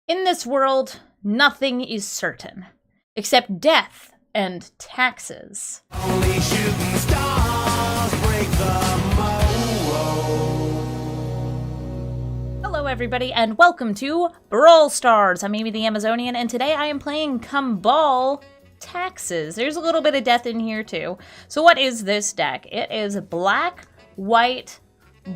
In this world, nothing is certain, except death and taxes. Only shooting stars break the mold. Hello everybody, and welcome to Brawl Stars. I'm Amy the Amazonian, and today I am playing Kambal Taxes. There's a little bit of death in here too. So what is this deck? It is black, white,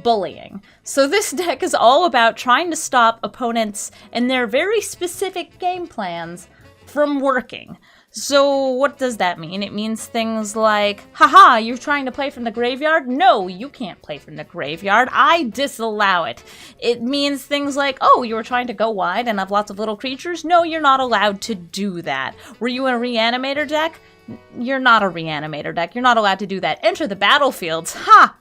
bullying. So this deck is all about trying to stop opponents and their very specific game plans from working. So what does that mean? It means things like, haha, you're trying to play from the graveyard? No, you can't play from the graveyard. I disallow it. It means things like, oh, you were trying to go wide and have lots of little creatures? No, you're not allowed to do that. Were you in a reanimator deck? You're not a reanimator deck. You're not allowed to do that. Enter the battlefields. Ha!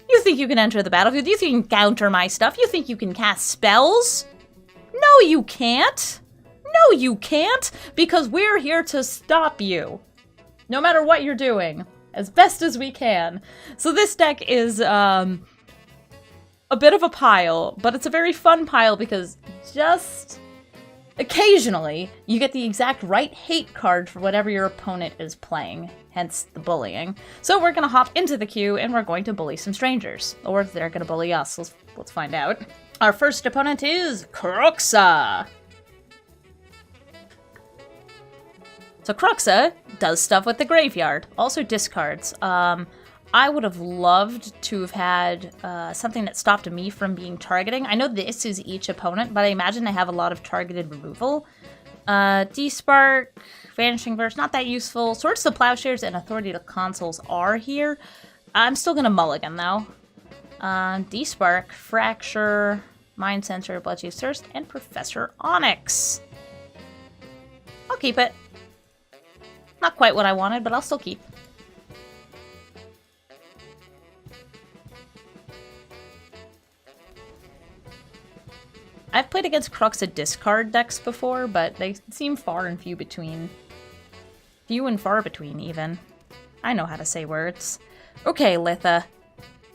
You think you can enter the battlefield? You think you can counter my stuff? You think you can cast spells? No, you can't. No, you can't, because we're here to stop you. No matter what you're doing, as best as we can. So this deck is a bit of a pile, but it's a very fun pile because just occasionally you get the exact right hate card for whatever your opponent is playing, hence the bullying. So we're going to hop into the queue and we're going to bully some strangers, or they're going to bully us. Let's find out. Our first opponent is Cruxa. So Cruxa does stuff with the graveyard, also discards. I would have loved to have had something that stopped me from being targeting. I know this is each opponent, but I imagine they have a lot of targeted removal. D-Spark, Vanishing Verse, not that useful. Swords to Plowshares and Authority to Consuls are here. I'm still going to mulligan, though. D-Spark, Fracture, Mind Sensor, Bloodchief's Thirst, and Professor Onyx. I'll keep it. Not quite what I wanted, but I'll still keep. I've played against Cruxa discard decks before, but they seem far and few between. Few and far between, even. I know how to say words. Okay, Litha.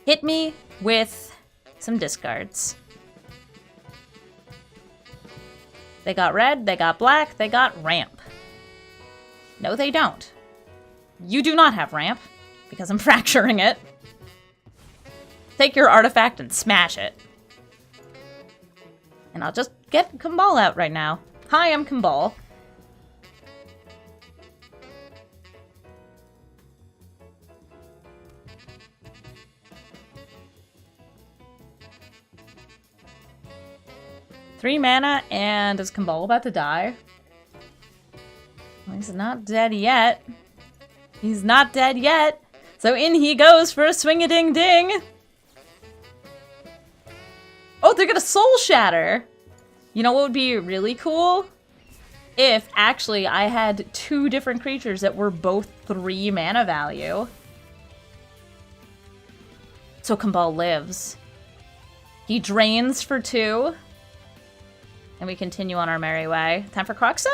Hit me with some discards. They got red, they got black, they got ramp. No, they don't. You do not have ramp, because I'm fracturing it. Take your artifact and smash it. And I'll just get Kambal out right now. Hi, I'm Kambal. Three mana, and is Kambal about to die? He's not dead yet. He's not dead yet. So in he goes for a swing-a-ding-ding. Oh, they're gonna Soul Shatter. You know what would be really cool? If actually I had two different creatures that were both 3 mana value. So Kambal lives. He drains for 2. And we continue on our merry way. Time for Cruxa?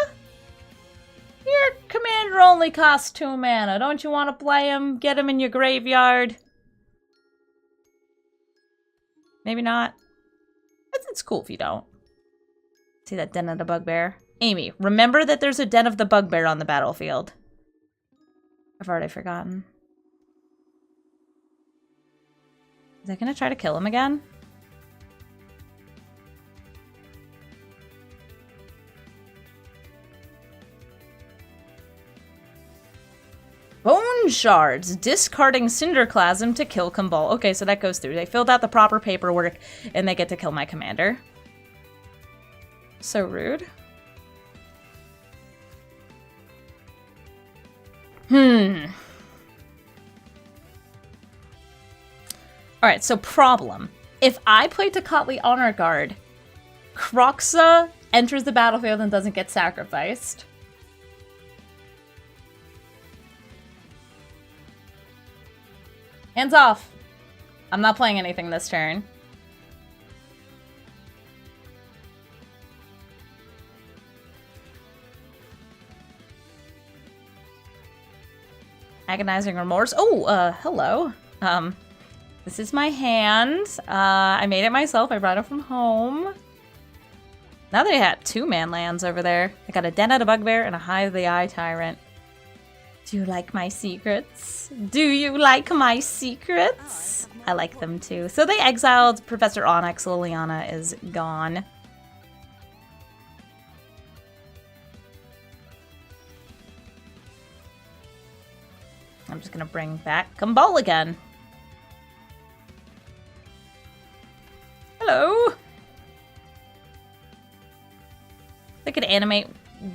Your commander only costs 2 mana. Don't you want to play him? Get him in your graveyard? Maybe not. It's cool if you don't. See that Den of the Bugbear? Amy, remember that there's a Den of the Bugbear on the battlefield. I've already forgotten. Is that gonna try to kill him again? Bone Shards, discarding Cinderclasm to kill Kambal. Okay, so that goes through. They filled out the proper paperwork, and they get to kill my commander. So rude. Alright, so problem. If I play Tocatli Honor Guard, Cruxa enters the battlefield and doesn't get sacrificed. Hands off. I'm not playing anything this turn. Agonizing Remorse. Oh, hello. This is my hand. I made it myself. I brought it from home. Now they have 2-man lands over there. I got a Den of the Bugbear and a Hive of the Eye Tyrant. Do you like my secrets? Do you like my secrets? I like them too. So they exiled Professor Onyx. Liliana is gone. I'm just gonna bring back Kambal again. Hello! They could animate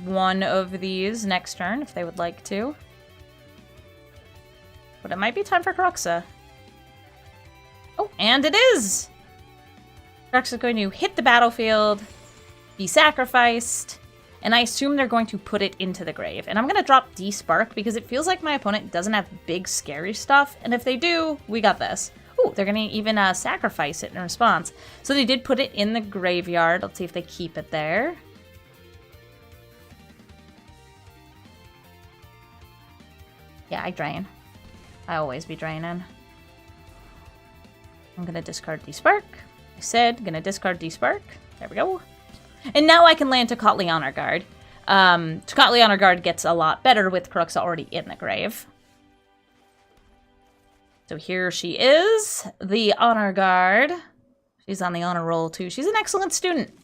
one of these next turn if they would like to. But it might be time for Cruxa. Oh, and it is! Cruxa is going to hit the battlefield, be sacrificed, and I assume they're going to put it into the grave. And I'm going to drop D-Spark because it feels like my opponent doesn't have big, scary stuff. And if they do, we got this. Ooh, they're going to even sacrifice it in response. So they did put it in the graveyard. Let's see if they keep it there. Yeah, I drain. I always be draining. I'm going to discard D-Spark. I said, going to discard D-Spark. There we go. And now I can land Tocatli Honor Guard. Tocatli Honor Guard gets a lot better with Cruxa already in the grave. So here she is, the Honor Guard. She's on the honor roll too. She's an excellent student.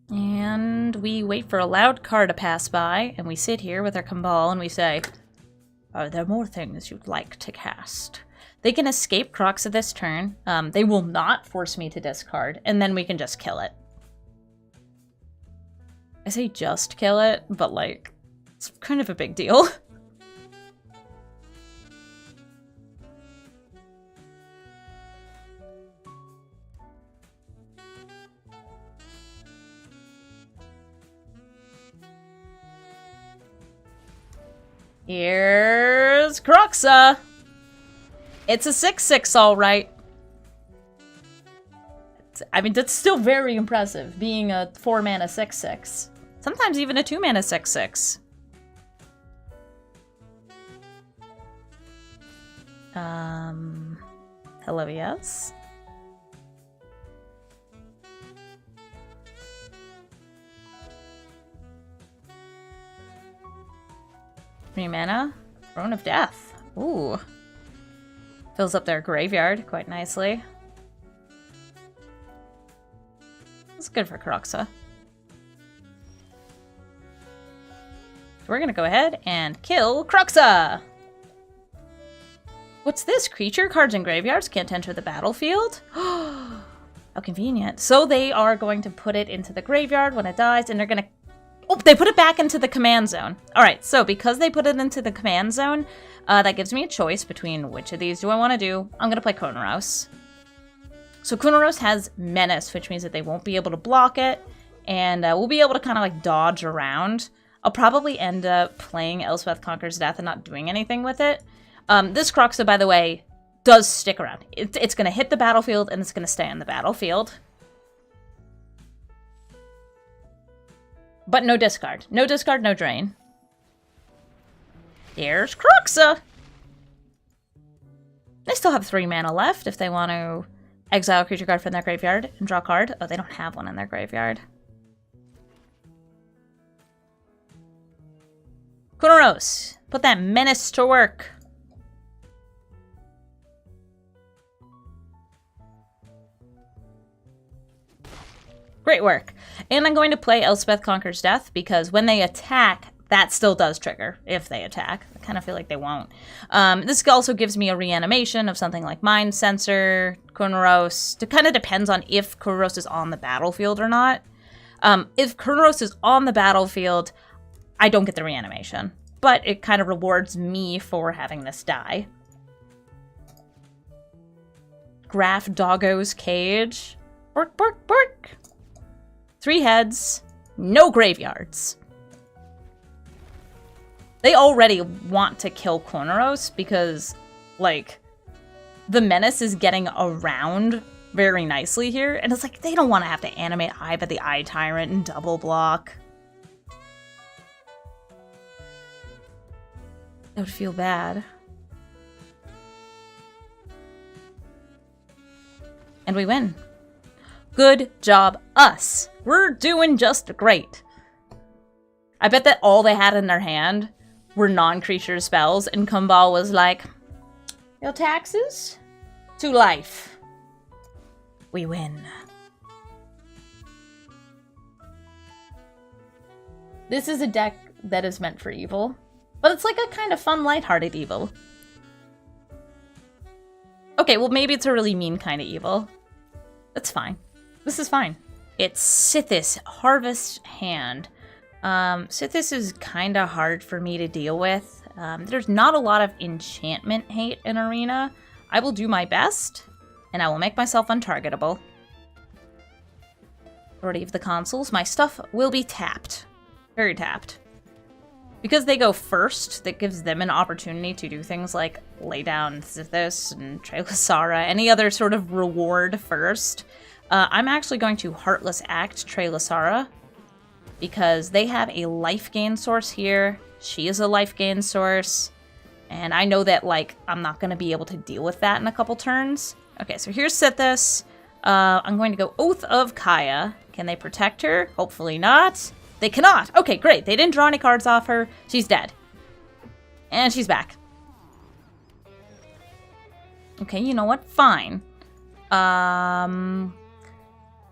And we wait for a loud car to pass by, and we sit here with our Kambal, and we say, are there more things you'd like to cast? They can escape Cruxa this turn. They will not force me to discard, and then we can just kill it. I say just kill it, but like, it's kind of a big deal. Here's Cruxa. It's a 6/6, all right. I mean, that's still very impressive, being a 4-mana 6/6. Sometimes even a 2-mana 6/6. Hello, yes. Three mana, Throne of Death. Ooh. Fills up their graveyard quite nicely. That's good for Cruxa. So we're gonna go ahead and kill Cruxa! What's this? Creature cards in graveyards can't enter the battlefield? How convenient. So they are going to put it into the graveyard when it dies, and they're gonna... Oh, they put it back into the command zone. All right, so because they put it into the command zone, that gives me a choice between which of these do I want to do. I'm going to play Kunoros. So Kunoros has Menace, which means that they won't be able to block it, and we'll be able to kind of like dodge around. I'll probably end up playing Elspeth Conquers Death and not doing anything with it. This Cruxa, by the way, does stick around. It's going to hit the battlefield, and it's going to stay on the battlefield. But no discard. No discard, no drain. Here's Cruxa! They still have 3 mana left if they want to exile a creature card from their graveyard and draw a card. Oh, they don't have one in their graveyard. Kunoros, put that menace to work. Great work. And I'm going to play Elspeth Conquers Death because when they attack, that still does trigger if they attack. I kind of feel like they won't. This also gives me a reanimation of something like Mind Sensor, Kunoros. It kind of depends on if Kunoros is on the battlefield or not. If Kunoros is on the battlefield, I don't get the reanimation. But it kind of rewards me for having this die. Grafdigger's Cage. Bork, bork, bork. 3 heads, no graveyards. They already want to kill Kunoros because, like, the Menace is getting around very nicely here. And it's like, they don't want to have to animate Hive of the Eye Tyrant and double block. That would feel bad. And we win. Good job, us. We're doing just great. I bet that all they had in their hand were non-creature spells, and Kambal was like, your taxes? To life. We win. This is a deck that is meant for evil, but it's like a kind of fun, lighthearted evil. Okay, well maybe it's a really mean kind of evil. That's fine. This is fine. It's Sythis, Harvest Hand. Sythis is kind of hard for me to deal with. There's not a lot of enchantment hate in Arena. I will do my best, and I will make myself untargetable. Authority of the Consuls. My stuff will be tapped. Very tapped. Because they go first, that gives them an opportunity to do things like lay down Sythis and Trelasara, any other sort of reward first. I'm actually going to Heartless Act Trelasara, because they have a life gain source here. She is a life gain source. And I know that, like, I'm not going to be able to deal with that in a couple turns. Okay, so here's Sythis. I'm going to go Oath of Kaya. Can they protect her? Hopefully not. They cannot. Okay, great. They didn't draw any cards off her. She's dead. And she's back. Okay, you know what? Fine.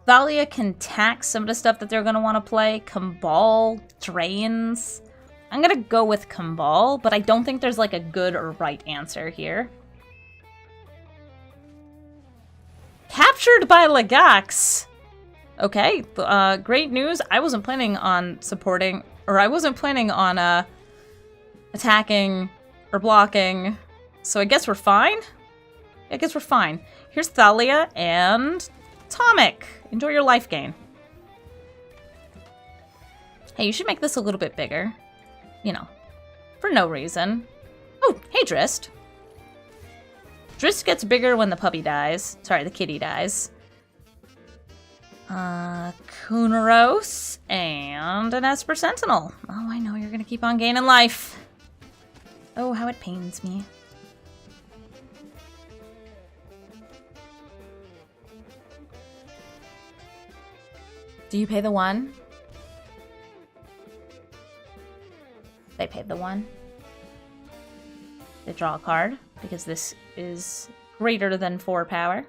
Thalia can tax some of the stuff that they're going to want to play. Kambal drains. I'm going to go with Kambal, but I don't think there's like a good or right answer here. Captured by Legax. Okay, great news. I wasn't planning on supporting, or I wasn't planning on attacking or blocking, so I guess we're fine. I guess we're fine. Here's Thalia and Atomic. Enjoy your life gain. Hey, you should make this a little bit bigger. You know, for no reason. Oh, hey, Drist. Drist gets bigger when the puppy dies. Sorry, the kitty dies. Kunoros and an Esper Sentinel. Oh, I know, you're gonna keep on gaining life. Oh, how it pains me. Do you pay the 1? They paid the 1. They draw a card, because this is greater than 4 power.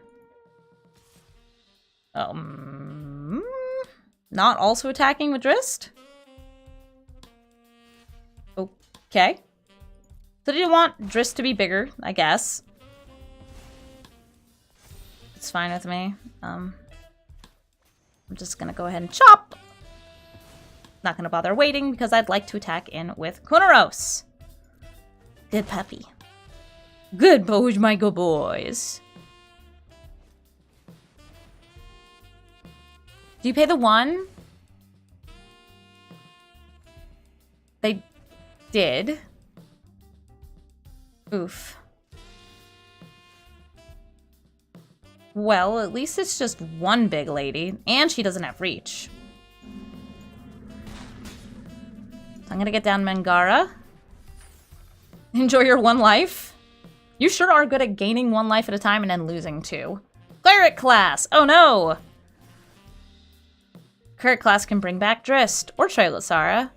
Not also attacking with Drist? Okay. So they want Drist to be bigger, I guess. It's fine with me. I'm just gonna go ahead and chop. Not gonna bother waiting because I'd like to attack in with Kunoros. Good puppy. Good boys, my good boys. Do you pay the 1? They did. Oof. Well, at least it's just one big lady, and she doesn't have reach. So I'm gonna get down Mangara. Enjoy your 1 life. You sure are good at gaining 1 life at a time and then losing 2. Cleric class! Oh no! Cleric class can bring back Drist or Trelasara.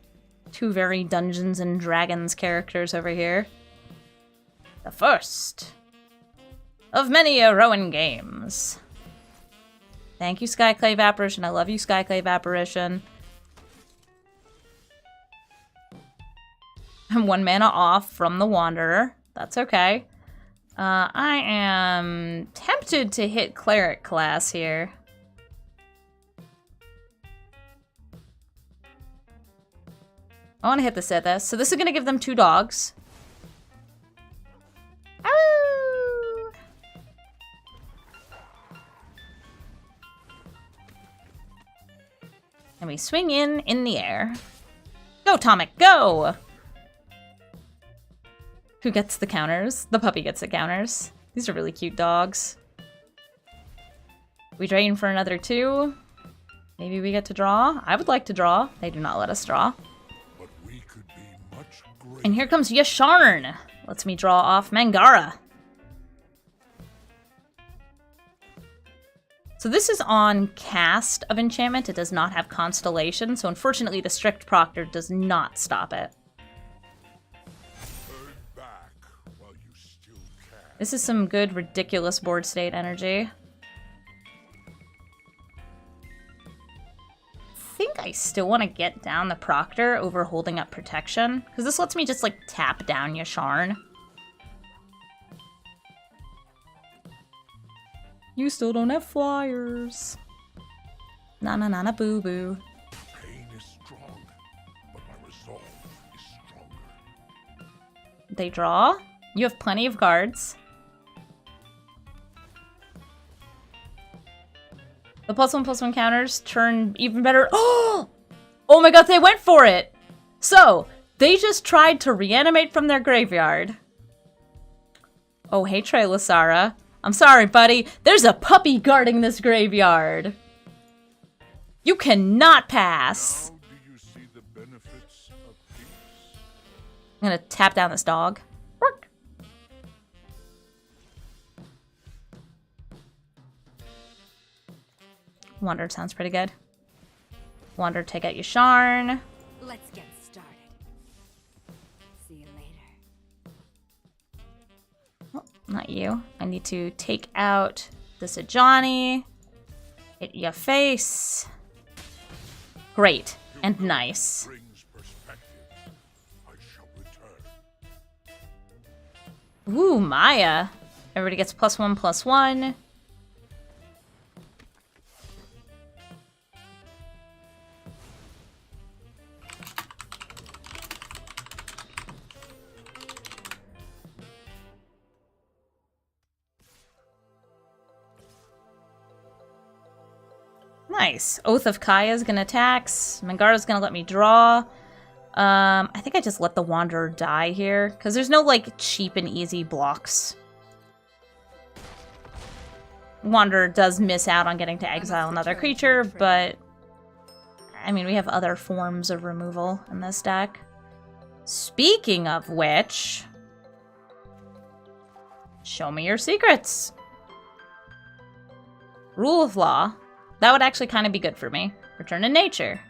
2 very Dungeons and Dragons characters over here. The first of many Rowan games. Thank you, Skyclave Apparition. I love you, Skyclave Apparition. I'm 1 mana off from the Wanderer. That's okay. I am tempted to hit Cleric class here. I want to hit the Sythis. So this is going to give them 2 dogs. Ow! And we swing in the air. Go, Tomic, go! Who gets the counters? The puppy gets the counters. These are really cute dogs. We drain for another 2. Maybe we get to draw. I would like to draw. They do not let us draw. But we could be much greater. And here comes Yasharn. Lets me draw off Mangara. So this is on cast of enchantment. It does not have constellation, so unfortunately the Strict Proctor does not stop it. Turn back while you still can. This is some good, ridiculous board state energy. I think I still want to get down the Proctor over holding up protection, because this lets me just, like, tap down Yasharn. You still don't have flyers. Na boo boo. Pain is strong, but my resolve is stronger. They draw. You have plenty of cards. The +1/+1 counters turn even better. Oh! Oh my god, they went for it! So, they just tried to reanimate from their graveyard. Oh, hey, Trelasara. I'm sorry, buddy. There's a puppy guarding this graveyard. You cannot pass. How do you see the benefits of peace? I'm gonna tap down this dog. Work. Wander sounds pretty good. Wander, take out Yasharn. Let's get started. See you later. Oh, not you. I need to take out this Ajani. Hit your face. Great. And nice. Brings perspective. I shall return. Ooh, Maya. Everybody gets +1/+1. Nice. Oath of Kaya's gonna attack. Mangara's gonna let me draw. I think I just let the Wanderer die here, because there's no, like, cheap and easy blocks. Wanderer does miss out on getting to exile another creature, but... I mean, we have other forms of removal in this deck. Speaking of which... Show me your secrets! Rule of Law. That would actually kind of be good for me. Return to nature.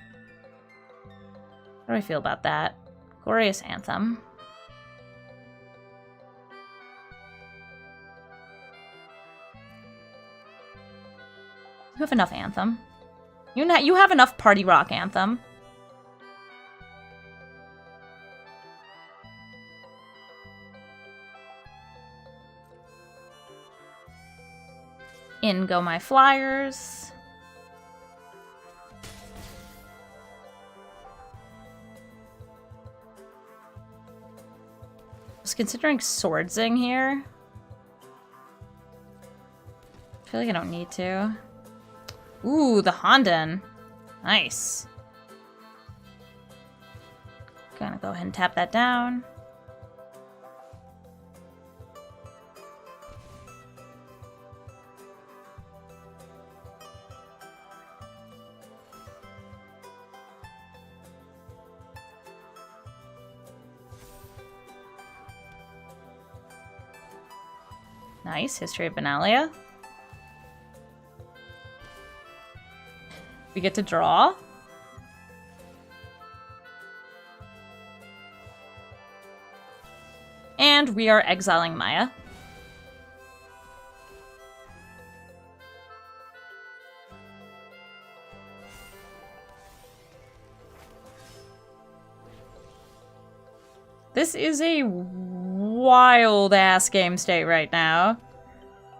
How do I feel about that? Glorious Anthem. You have enough Anthem. You have enough Party Rock Anthem. In go my flyers. I was considering Swordsing here. I feel like I don't need to. Ooh, the Honden. Nice. Gonna go ahead and tap that down. Nice. History of Benalia. We get to draw. And we are exiling Maya. This is a wild-ass game state right now.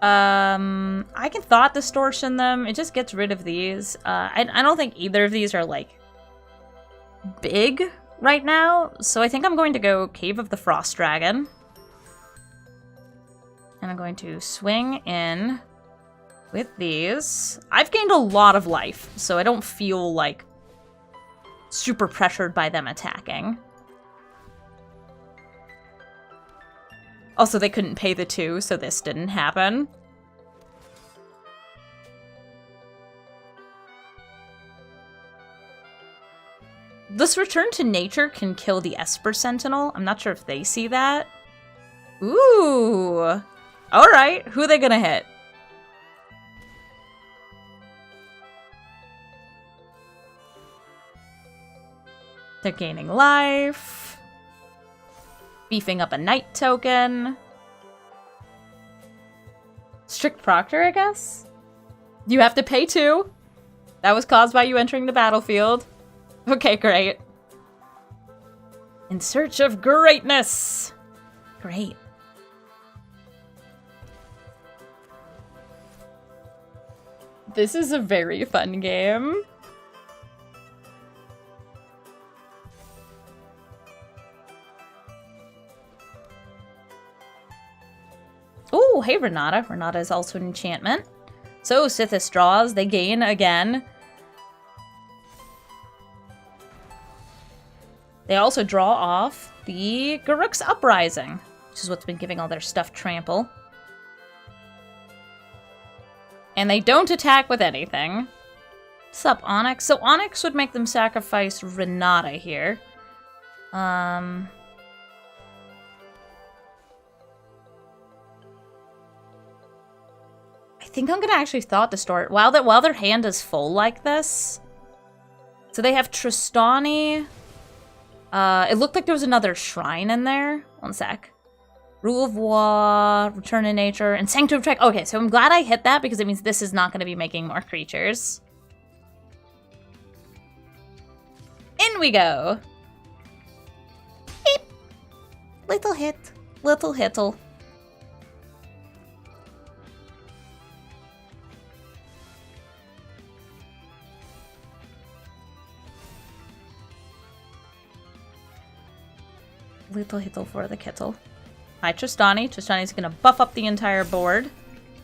I can Thought Distortion them. It just gets rid of these. I don't think either of these are, like, big right now. So I think I'm going to go Cave of the Frost Dragon. And I'm going to swing in with these. I've gained a lot of life, so I don't feel, like, super pressured by them attacking. Also, they couldn't pay the 2, so this didn't happen. This return to nature can kill the Esper Sentinel. I'm not sure if they see that. Ooh. Alright, who are they gonna hit? They're gaining life. Beefing up a knight token. Strict Proctor, I guess? You have to pay 2. That was caused by you entering the battlefield. Okay, great. In search of greatness. Great. This is a very fun game. Oh, hey, Renata. Renata is also an enchantment. So, Sythis draws. They gain again. They also draw off the Garruk's Uprising, which is what's been giving all their stuff trample. And they don't attack with anything. Sup, Onyx? So Onyx would make them sacrifice Renata here. I think I'm gonna actually Thought Distort while their hand is full like this. So they have Tristani. It looked like there was another shrine in there. One sec. Rule of War, Return to Nature, and Sanctum of Trek. Okay, so I'm glad I hit that because it means this is not going to be making more creatures. In we go. Beep. Little hit. Little hittle. Little hittle for the kittle. Hi, Tristani. Tristani's gonna buff up the entire board.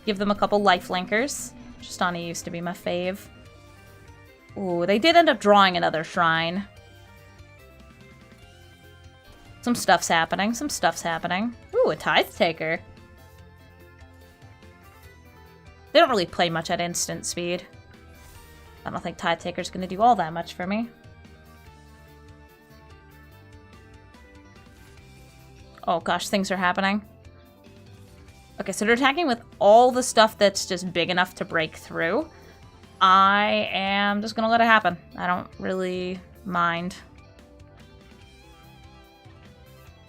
Give them a couple life linkers. Tristani used to be my fave. Ooh, they did end up drawing another shrine. Some stuff's happening. Some stuff's happening. Ooh, a Tithe Taker. They don't really play much at instant speed. I don't think Tithe Taker's gonna do all that much for me. Oh gosh, things are happening. Okay, so they're attacking with all the stuff that's just big enough to break through. I am just gonna let it happen. I don't really mind.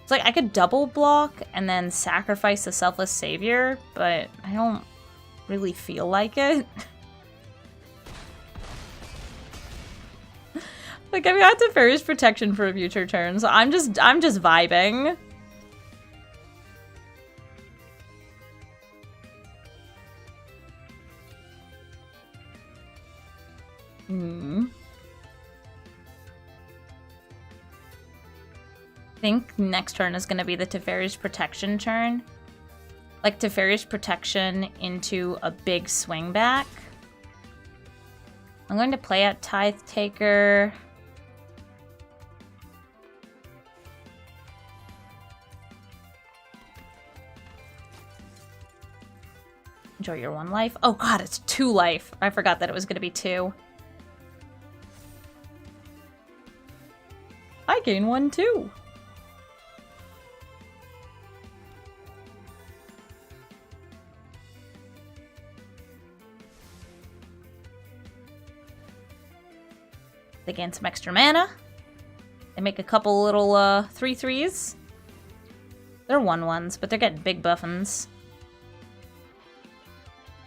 It's like I could double block and then sacrifice the Selfless Savior, but I don't really feel like it. Like I've got Teferi's Protection for a future turn, so I'm just vibing. I think next turn is going to be the Teferi's Protection turn. Like Teferi's Protection into a big swing back. I'm going to play out Tithe Taker. Enjoy your 1 life. Oh god, it's 2 life. I forgot that it was going to be 2. I gain 1 too. They gain some extra mana. They make a couple little 3/3s. They're 1/1s, but they're getting big buffins.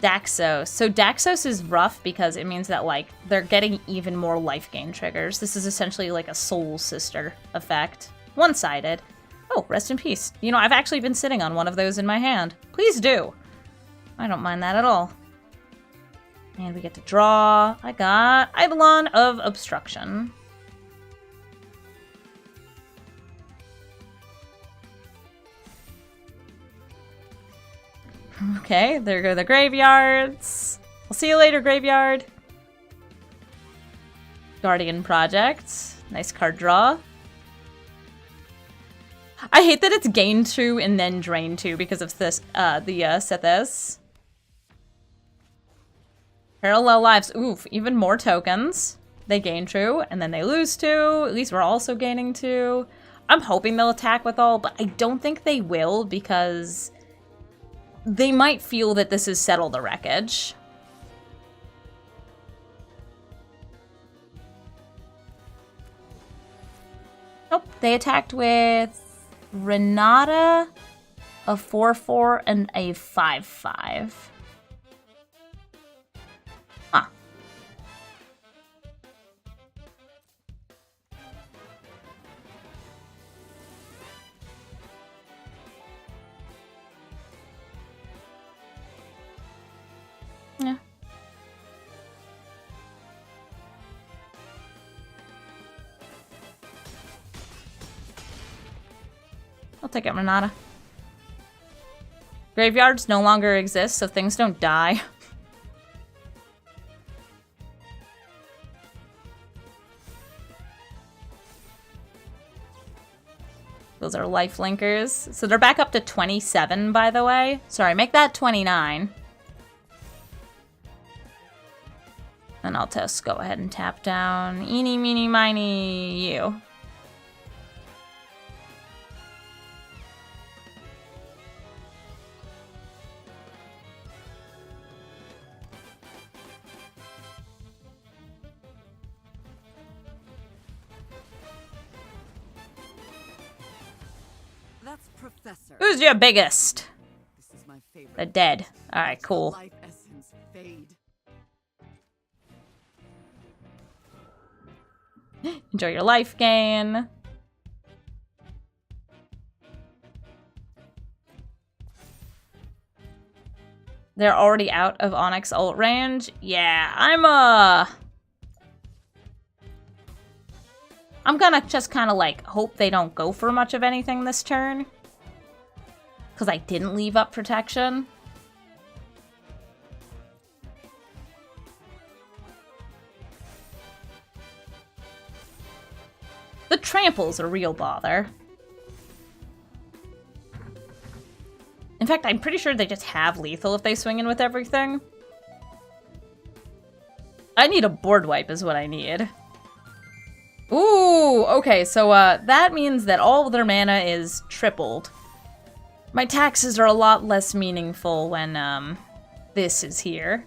Daxos. So Daxos is rough because it means that, like, they're getting even more life gain triggers. This is essentially like a Soul Sister effect. One-sided. Oh, rest in peace. You know, I've actually been sitting on one of those in my hand. Please do. I don't mind that at all. And we get to draw. I got Eidolon of Obstruction. Okay, there go the graveyards. I'll see you later, graveyard. Guardian Project. Nice card draw. I hate that it's gain 2 and then drain 2 because of this, Sythis. Parallel lives. Oof, even more tokens. They gain 2, and then they lose 2. At least we're also gaining 2. I'm hoping they'll attack with all, but I don't think they will because they might feel that this is Settle the Wreckage. Nope, they attacked with Renata, a 4/4, and a 5/5. Huh. Yeah. I'll take it, Renata. Graveyards no longer exist, so things don't die. Those are life linkers. So they're back up to 27, by the way. Sorry, make that 29. And I'll just go ahead and tap down. Eeny, meeny, miny, you. That's Professor. Who's your biggest? This is my favorite. The dead. Alright, cool. Life essence fade. Enjoy your life gain. They're already out of Onyx ult range. Yeah, I'm gonna just kind of like hope they don't go for much of anything this turn. Because I didn't leave up protection. The trample's a real bother. In fact, I'm pretty sure they just have lethal if they swing in with everything. I need a board wipe is what I need. Ooh, okay, so that means that all their mana is tripled. My taxes are a lot less meaningful when this is here.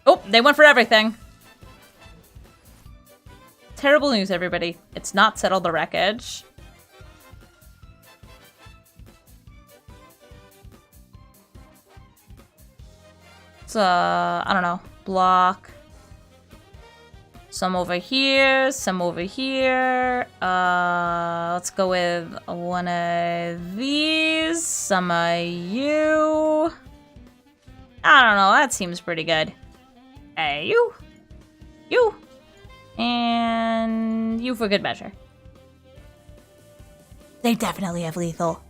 Oh, they went for everything. Terrible news, everybody. It's not settled the wreckage. It's, I don't know, block. Some over here, some over here. Let's go with one of these, some of you. I don't know, that seems pretty good. Hey, you, and you for good measure. They definitely have lethal.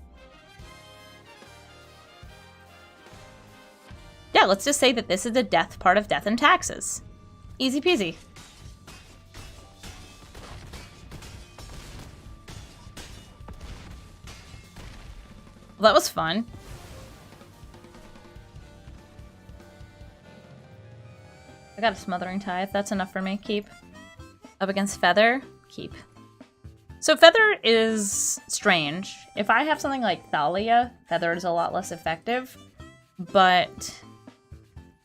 Yeah, let's just say that this is the death part of Death and Taxes. Easy peasy. Well, that was fun. I got a Smothering Tithe. That's enough for me. Keep. Up against Feather. Keep. So Feather is strange. If I have something like Thalia, Feather is a lot less effective. But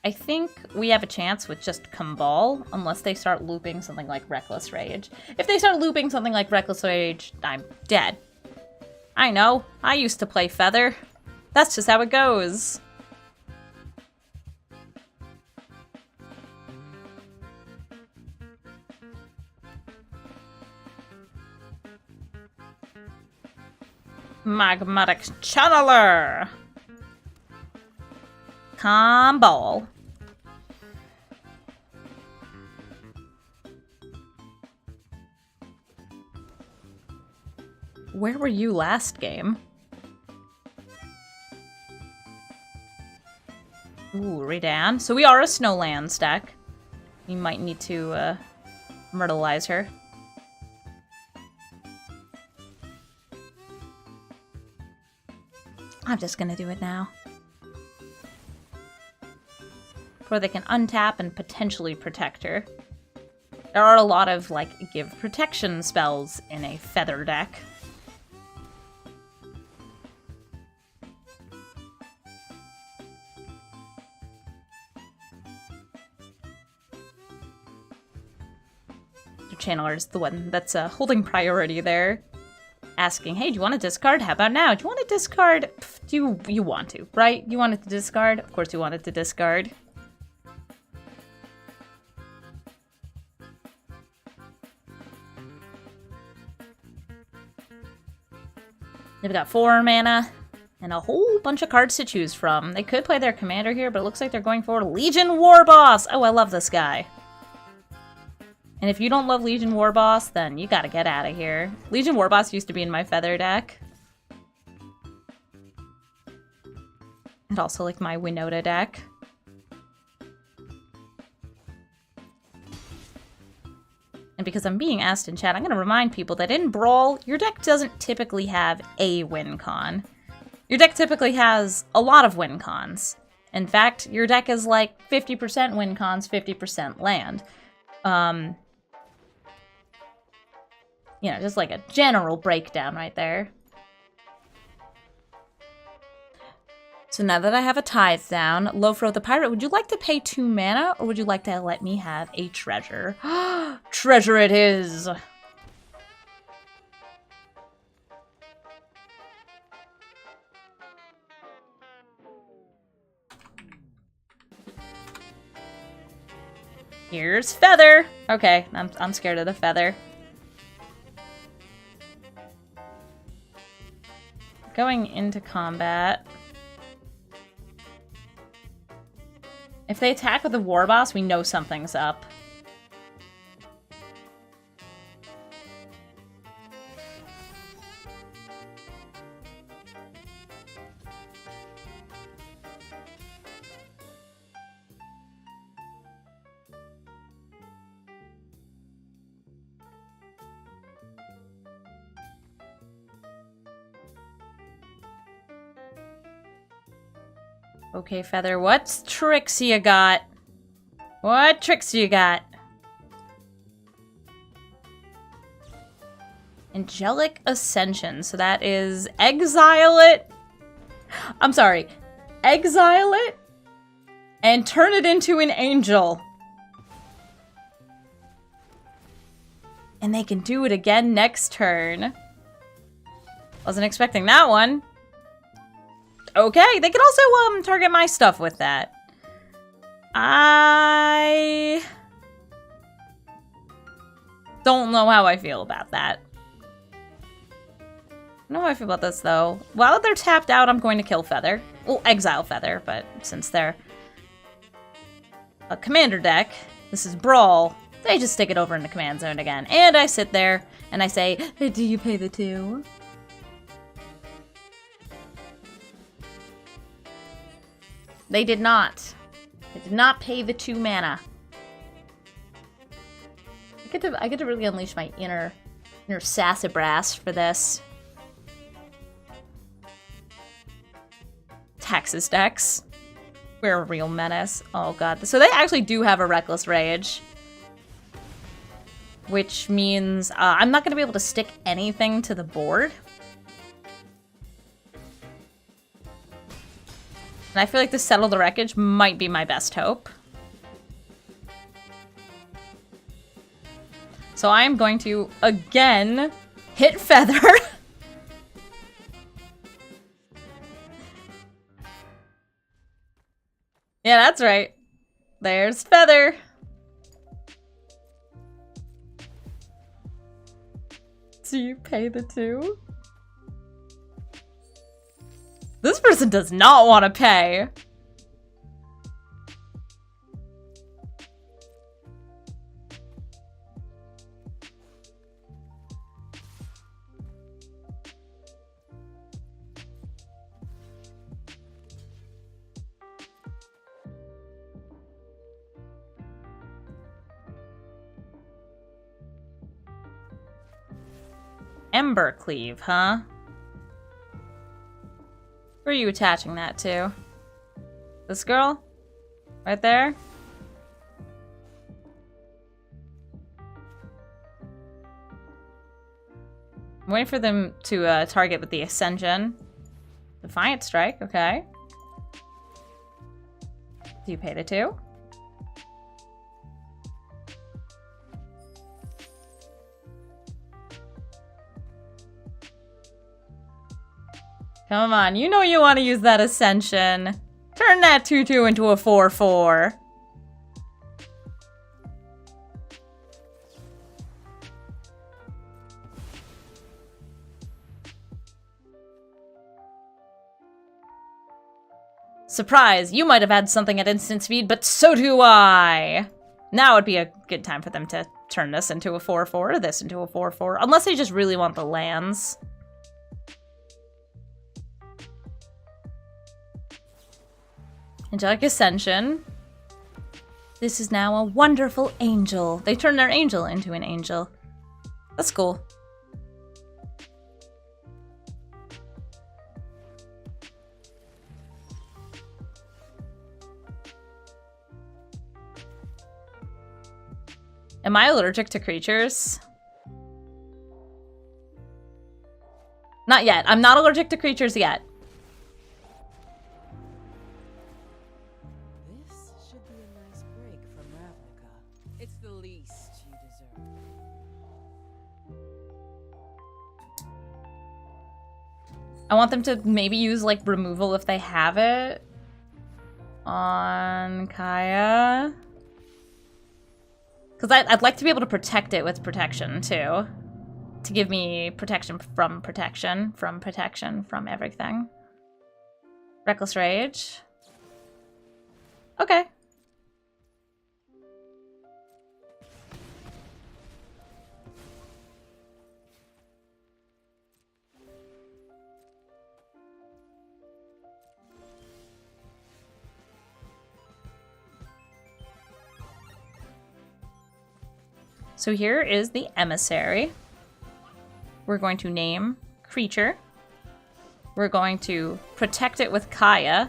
I think we have a chance with just Kambal, unless they start looping something like Reckless Rage. If they start looping something like Reckless Rage, I'm dead. I know. I used to play Feather. That's just how it goes. Magmatic Channeler! Kambal. Where were you last game? Ooh, Reidane. So we are a Snowlands deck. We might need to myrtleize her. I'm just gonna do it now. Before they can untap and potentially protect her. There are a lot of, like, give protection spells in a Feather deck. Your channeler is the one that's holding priority there. Asking, hey, do you want to discard? How about now? Do you want to discard? Do you want to, right? You wanted to discard? Of course you wanted to discard. They've got 4 mana and a whole bunch of cards to choose from. They could play their commander here, but it looks like they're going for Legion Warboss. Oh, I love this guy. And if you don't love Legion Warboss, then you gotta get out of here. Legion Warboss used to be in my Feather deck. And also like my Winota deck. And because I'm being asked in chat, I'm gonna remind people that in Brawl, your deck doesn't typically have a win con. Your deck typically has a lot of win cons. In fact, your deck is like 50% win cons, 50% land. You know, just like a general breakdown right there. So now that I have a Tithe down, Lofro the Pirate, would you like to pay 2 mana, or would you like to let me have a treasure? Treasure it is! Here's Feather! Okay, I'm scared of the Feather. Going into combat. If they attack with a Warboss, we know something's up. Okay, Feather, what tricks you got? What tricks you got? Angelic Ascension, so that is exile it. I'm sorry, exile it and turn it into an angel. And they can do it again next turn. Wasn't expecting that one. Okay, they can also target my stuff with that. I don't know how I feel about that. I don't know how I feel about this, though. While they're tapped out, I'm going to kill Feather. Well, exile Feather, but since they're a commander deck, this is Brawl, they just stick it over in the command zone again. And I sit there, and I say, hey, do you pay the 2? They did not. They did not pay the 2 mana. I get to really unleash my inner sassafras for this. Taxes decks. We're a real menace. Oh god. So they actually do have a Reckless Rage. Which means I'm not going to be able to stick anything to the board. And I feel like to settle the wreckage might be my best hope. So I am going to, again, hit Feather. Yeah, that's right. There's Feather. Do you pay the 2? This person does not want to pay. Embercleave, huh? Where are you attaching that to? This girl? Right there? I'm waiting for them to target with the Ascension. Defiant Strike, okay. Do you pay the 2? Come on, you know you want to use that Ascension. Turn that 2/2 into a 4/4. Surprise, you might have had something at instant speed, but so do I! Now would be a good time for them to turn this into a 4/4 or this into a 4/4, unless they just really want the lands. Angelic Ascension. This is now a wonderful angel. They turned their angel into an angel. That's cool. Am I allergic to creatures? Not yet. I'm not allergic to creatures yet. This should be a nice break from Ravnica. It's the least you deserve. I want them to maybe use, like, removal if they have it. On Kaya. Because I'd like to be able to protect it with protection, too. To give me protection, from everything. Reckless Rage. Okay. So here is the emissary. We're going to name creature. We're going to protect it with Kaya.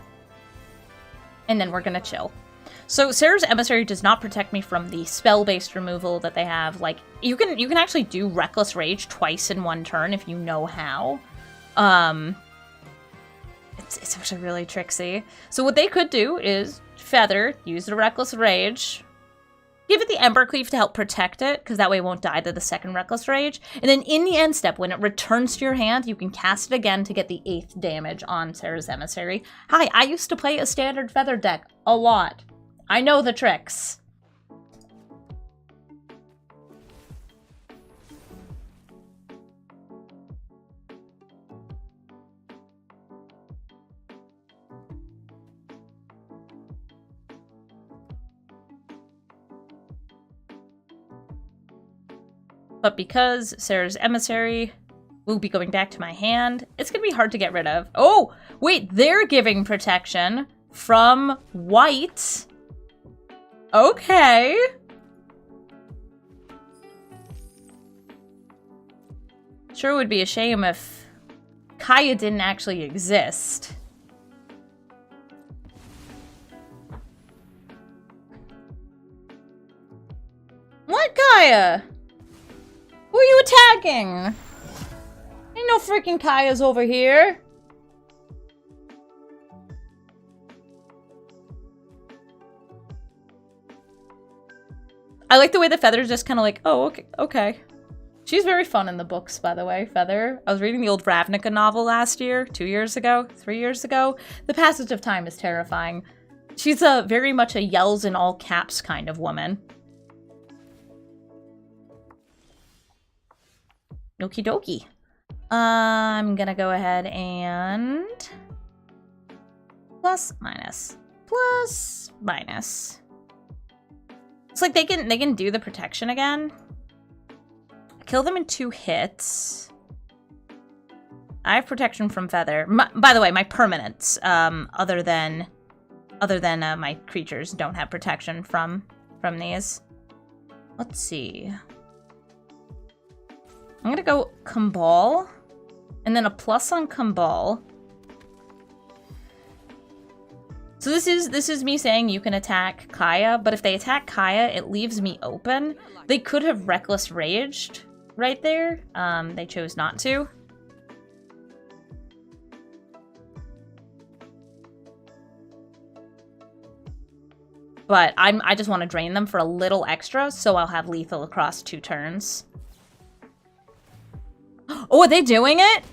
And then we're going to chill. So Sarah's emissary does not protect me from the spell-based removal that they have. Like, you can actually do Reckless Rage twice in one turn if you know how. It's actually really tricksy. So what they could do is Feather, use the Reckless Rage. Give it the Ember Cleave to help protect it, because that way it won't die to the second Reckless Rage. And then in the end step, when it returns to your hand, you can cast it again to get the 8th damage on Sarah's Emissary. Hi, I used to play a standard Feather deck a lot. I know the tricks. But because Sarah's Emissary will be going back to my hand, it's going to be hard to get rid of. Oh, wait, they're giving protection from white. Okay. Sure would be a shame if Kaya didn't actually exist. What Kaya? Who are you attacking? Ain't no freaking Kayas over here. I like the way the Feather's just kind of like, oh, okay. She's very fun in the books, by the way, Feather. I was reading the old Ravnica novel last year, 2 years ago, 3 years ago. The passage of time is terrifying. She's very much a yells in all caps kind of woman. Okie dokie. I'm gonna go ahead and plus minus. It's like they can do the protection again. Kill them in 2 hits. I have protection from Feather. By the way, my permanents, other than my creatures, don't have protection from these. Let's see. I'm gonna go Kambal, and then a plus on Kambal. So this is me saying you can attack Kaya, but if they attack Kaya, it leaves me open. They could have Reckless Raged right there. They chose not to. But I just want to drain them for a little extra, so I'll have lethal across 2 turns. Oh, are they doing it?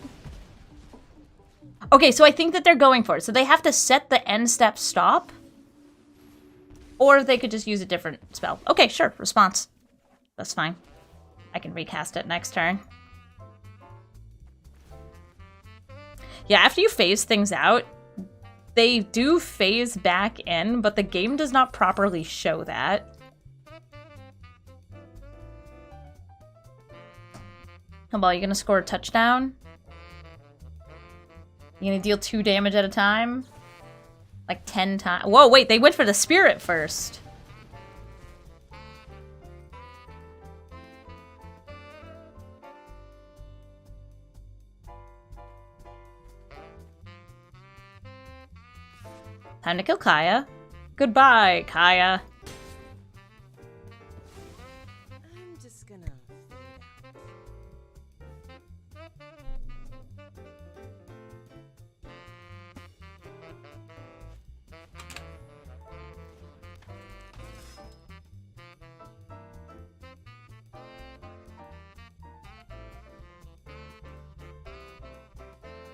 Okay, so I think that they're going for it. So they have to set the end step stop. Or they could just use a different spell. Okay, sure. Response. That's fine. I can recast it next turn. Yeah, after you phase things out, they do phase back in, but the game does not properly show that. Kambal, you gonna score a touchdown? You gonna deal 2 damage at a time? Like 10 times? Whoa, wait, they went for the spirit first. Time to kill Kaya. Goodbye, Kaya. I'm just gonna fade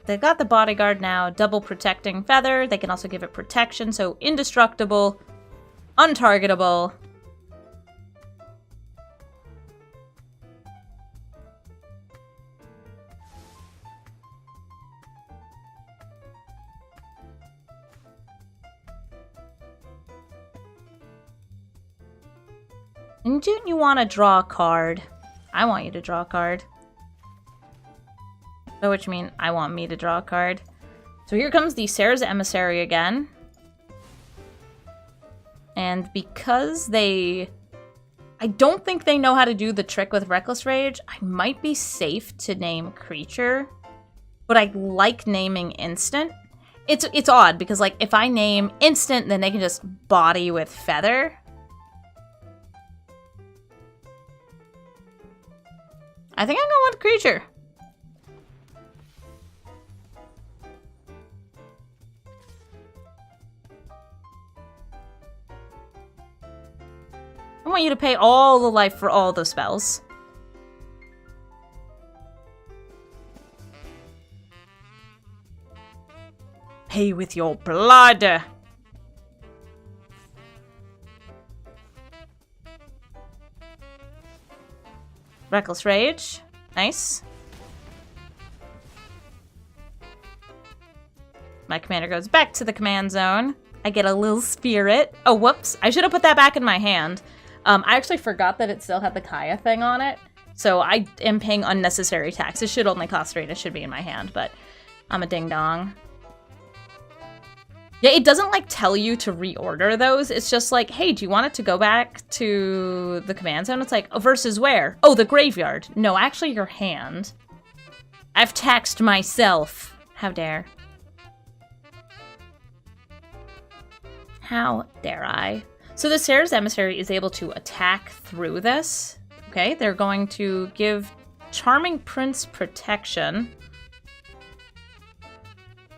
They've got the bodyguard now, double protecting feather. They can also give it protection, so indestructible, untargetable. And don't you want to draw a card? I want you to draw a card. By which I mean, I want me to draw a card. So here comes the Serra's Emissary again. And because they... I don't think they know how to do the trick with Reckless Rage, I might be safe to name Creature. But I like naming Instant. It's odd, because like, if I name Instant, then they can just body with Feather. I think I'm going with Creature. I want you to pay all the life for all the spells. Pay with your blood. Reckless Rage. Nice. My commander goes back to the command zone. I get a little spirit. Oh, whoops. I should have put that back in my hand. I actually forgot that it still had the Kaya thing on it. So I am paying unnecessary tax. It should only cost 3 and it should be in my hand, but I'm a ding-dong. Yeah, it doesn't, like, tell you to reorder those. It's just like, hey, do you want it to go back to the command zone? It's like, oh, versus where? Oh, the graveyard. No, actually your hand. I've taxed myself. How dare. How dare I? So the Serra's Emissary is able to attack through this. Okay, they're going to give Charming Prince protection.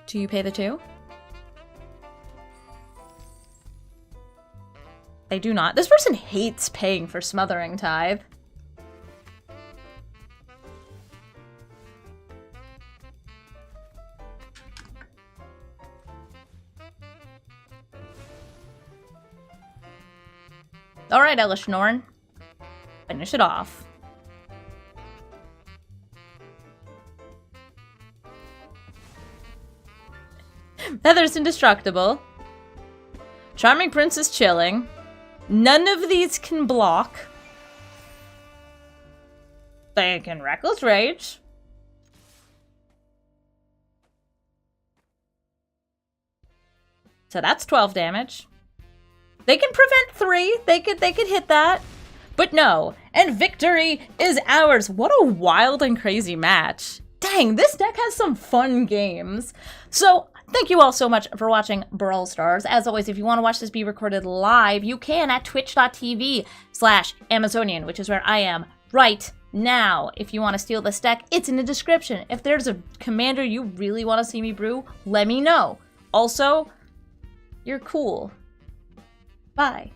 Do you pay the 2? They do not. This person hates paying for Smothering Tithe. All right, Elishnorn. Finish it off. Feather's indestructible. Charming Prince is chilling. None of these can block. They can Reckless Rage. So that's 12 damage. They can prevent 3. They could hit that. But no. And victory is ours. What a wild and crazy match. Dang, this deck has some fun games. So thank you all so much for watching Brawl Stars. As always, if you want to watch this be recorded live, you can at twitch.tv/Amazonian, which is where I am right now. If you want to steal this deck, it's in the description. If there's a commander you really want to see me brew, let me know. Also, you're cool. Bye.